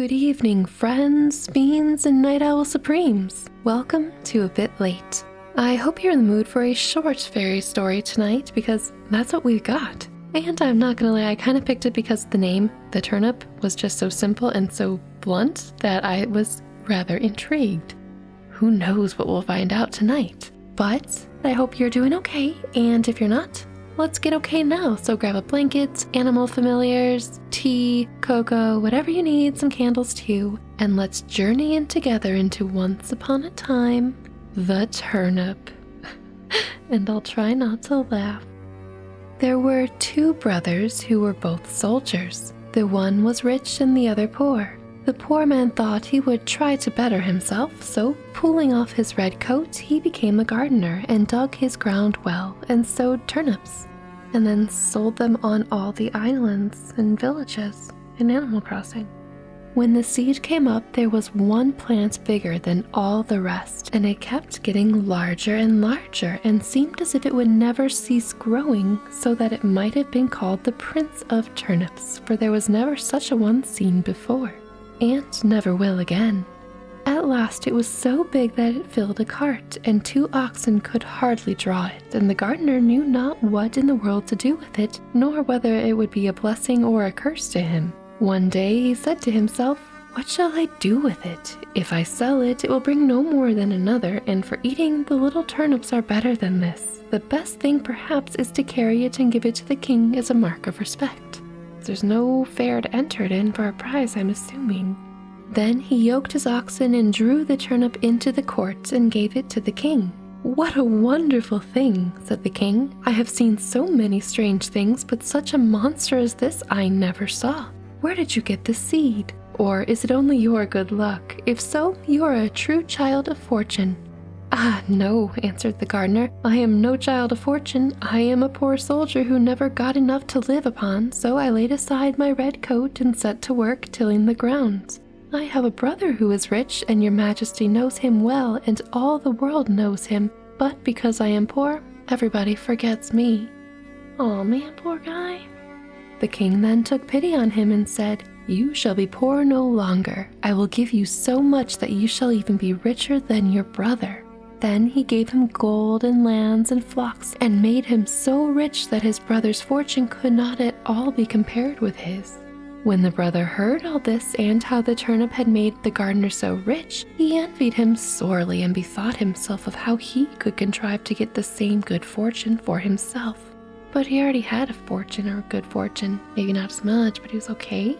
Good evening, friends, fiends, and night owl supremes. Welcome to A Bit Late. I hope you're in the mood for a short fairy story tonight because that's what we've got. And I'm not gonna lie, I kind of picked it because the name, the turnip, was just so simple and so blunt that I was rather intrigued. Who knows what we'll find out tonight? But I hope you're doing okay, and if you're not, let's get okay now. So grab a blanket, animal familiars, tea, cocoa, whatever you need, some candles too, and let's journey in together into Once Upon a Time, the Turnip. And I'll try not to laugh. There were two brothers who were both soldiers. The one was rich and the other poor. The poor man thought he would try to better himself, so pulling off his red coat, he became a gardener and dug his ground well and sowed turnips, and then sold them on all the islands and villages in Animal Crossing. When the seed came up, there was one plant bigger than all the rest, and it kept getting larger and larger and seemed as if it would never cease growing, so that it might have been called the Prince of Turnips, for there was never such a one seen before, and never will again. At last it was so big that it filled a cart, and 2 oxen could hardly draw it, and the gardener knew not what in the world to do with it, nor whether it would be a blessing or a curse to him. One day he said to himself, "What shall I do with it? If I sell it, it will bring no more than another, and for eating the little turnips are better than this. The best thing perhaps is to carry it and give it to the king as a mark of respect." There's no fair to enter it in for a prize, I'm assuming. Then he yoked his oxen and drew the turnip into the court and gave it to the king. "What a wonderful thing," said the king. "I have seen so many strange things, but such a monster as this I never saw. Where did you get the seed? Or is it only your good luck? If so, you are a true child of fortune." "Ah, no," answered the gardener. "I am no child of fortune. I am a poor soldier who never got enough to live upon, so I laid aside my red coat and set to work tilling the grounds. I have a brother who is rich, and your majesty knows him well, and all the world knows him. But because I am poor, everybody forgets me." "Aw, man, poor guy." The king then took pity on him and said, "You shall be poor no longer. I will give you so much that you shall even be richer than your brother." Then he gave him gold and lands and flocks, and made him so rich that his brother's fortune could not at all be compared with his. When the brother heard all this and how the turnip had made the gardener so rich, he envied him sorely and bethought himself of how he could contrive to get the same good fortune for himself. But he already had a fortune, or good fortune, maybe not as much, but he was okay.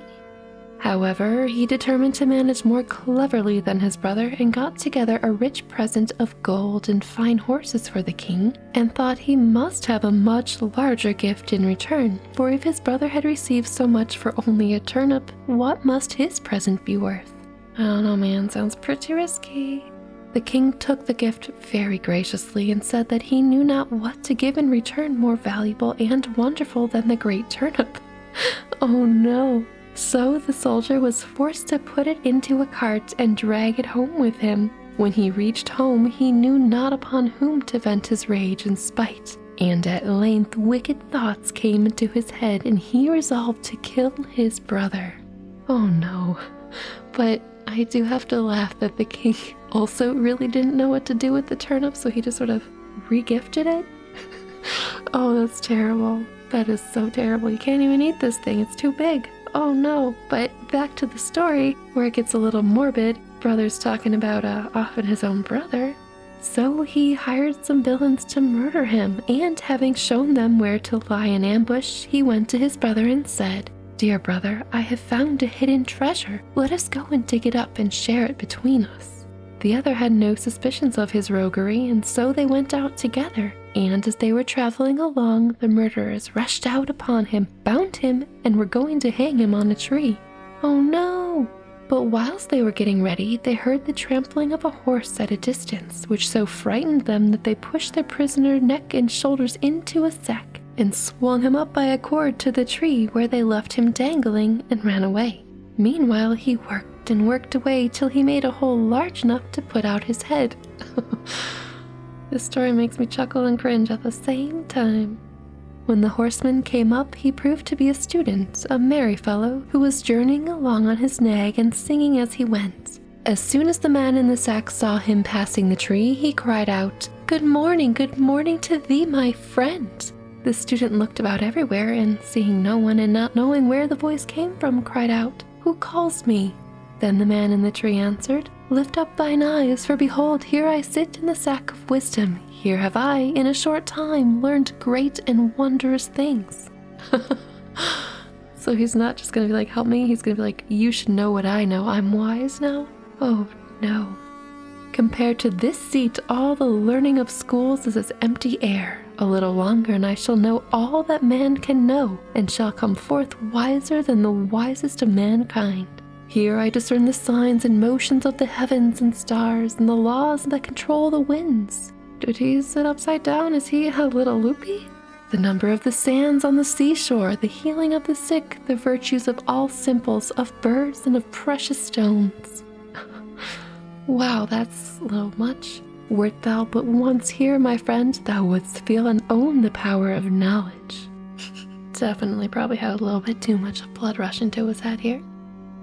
However, he determined to manage more cleverly than his brother and got together a rich present of gold and fine horses for the king, and thought he must have a much larger gift in return, for if his brother had received so much for only a turnip, what must his present be worth? I don't know, man, sounds pretty risky. The king took the gift very graciously and said that he knew not what to give in return more valuable and wonderful than the great turnip. Oh no! So the soldier was forced to put it into a cart and drag it home with him. When he reached home, he knew not upon whom to vent his rage and spite, and at length wicked thoughts came into his head, and he resolved to kill his brother. Oh no! But I do have to laugh that the king also really didn't know what to do with the turnip, so he just sort of re-gifted it. Oh, that's terrible. That is so terrible. You can't even eat this thing. It's too big. Oh no. But back to the story, where it gets a little morbid. Brother's talking about offing his own brother. So he hired some villains to murder him, and having shown them where to lie in ambush, he went to his brother and said, "Dear brother, I have found a hidden treasure. Let us go and dig it up and share it between us." The other had no suspicions of his roguery, and so they went out together. And as they were traveling along, the murderers rushed out upon him, bound him, and were going to hang him on a tree. Oh no! But whilst they were getting ready, they heard the trampling of a horse at a distance, which so frightened them that they pushed their prisoner neck and shoulders into a sack, and swung him up by a cord to the tree, where they left him dangling and ran away. Meanwhile, he worked and worked away till he made a hole large enough to put out his head. This story makes me chuckle and cringe at the same time. When the horseman came up, he proved to be a student, a merry fellow, who was journeying along on his nag and singing as he went. As soon as the man in the sack saw him passing the tree, he cried out, good morning to thee, my friend." The student looked about everywhere, and seeing no one and not knowing where the voice came from, cried out, "Who calls me?" Then the man in the tree answered, "Lift up thine eyes, for behold, here I sit in the sack of wisdom. Here have I, in a short time, learned great and wondrous things." So he's not just going to be like, help me. He's going to be like, you should know what I know. I'm wise now? Oh, no. Compared to this seat, all the learning of schools is as empty air. A little longer, and I shall know all that man can know, and shall come forth wiser than the wisest of mankind. Here I discern the signs and motions of the heavens and stars, and the laws that control the winds. Did he sit upside down? Is he a little loopy? The number of the sands on the seashore, the healing of the sick, the virtues of all simples, of birds and of precious stones. Wow, that's a little much. Wert thou but once here, my friend, thou wouldst feel and own the power of knowledge. Definitely probably had a little bit too much blood rush into his head here.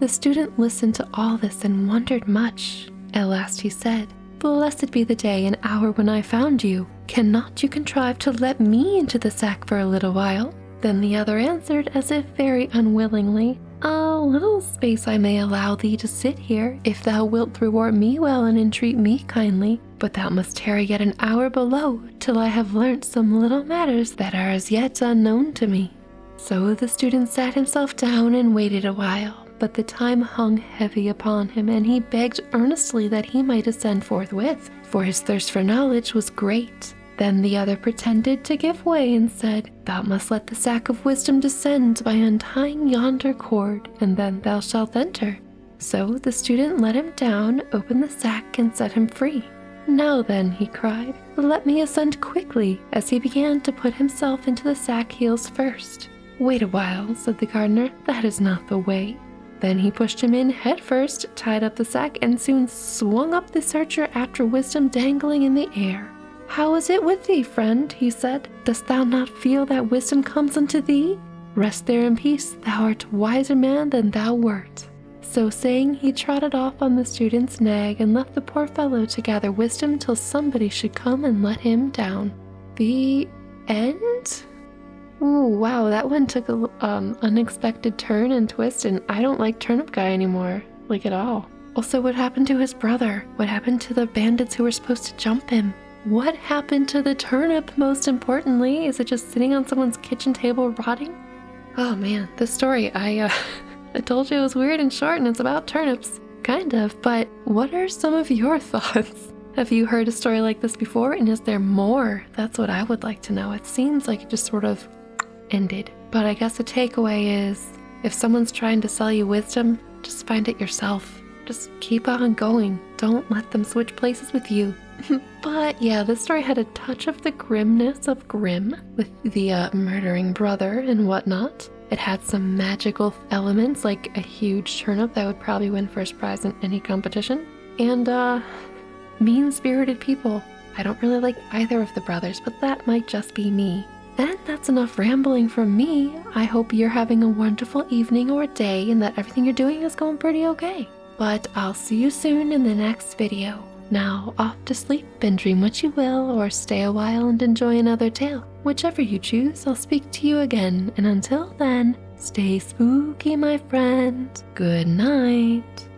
The student listened to all this and wondered much. At last he said, "Blessed be the day and hour when I found you. Cannot you contrive to let me into the sack for a little while?" Then the other answered, as if very unwillingly, "A little space I may allow thee to sit here, if thou wilt reward me well and entreat me kindly, but thou must tarry yet an hour below, till I have learnt some little matters that are as yet unknown to me." So the student sat himself down and waited a while, but the time hung heavy upon him, and he begged earnestly that he might ascend forthwith, for his thirst for knowledge was great. Then the other pretended to give way and said, "Thou must let the sack of wisdom descend by untying yonder cord, and then thou shalt enter." So the student let him down, opened the sack, and set him free. "Now then," he cried, "let me ascend quickly," as he began to put himself into the sack heels first. "Wait a while," said the gardener, "that is not the way." Then he pushed him in head first, tied up the sack, and soon swung up the searcher after wisdom dangling in the air. "How is it with thee, friend?" he said. "Dost thou not feel that wisdom comes unto thee? Rest there in peace, thou art a wiser man than thou wert." So saying, he trotted off on the student's nag and left the poor fellow to gather wisdom till somebody should come and let him down. The end? Ooh, wow, that one took a unexpected turn and twist, and I don't like Turnip Guy anymore, like at all. Also, what happened to his brother? What happened to the bandits who were supposed to jump him? What happened to the turnip, most importantly? Is it just sitting on someone's kitchen table rotting? Oh man, this story, I told you it was weird and short, and it's about turnips. Kind of, but what are some of your thoughts? Have you heard a story like this before, and is there more? That's what I would like to know. It seems like it just sort of ended. But I guess the takeaway is, if someone's trying to sell you wisdom, just find it yourself. Just keep on going. Don't let them switch places with you. But yeah, this story had a touch of the grimness of Grimm with the murdering brother and whatnot. It had some magical elements, like a huge turnip that would probably win first prize in any competition. And mean-spirited people. I don't really like either of the brothers, but that might just be me. And that's enough rambling from me. I hope you're having a wonderful evening or day and that everything you're doing is going pretty okay. But I'll see you soon in the next video. Now off to sleep and dream what you will, or stay a while and enjoy another tale. Whichever you choose, I'll speak to you again. And until then, stay spooky, my friend. Good night.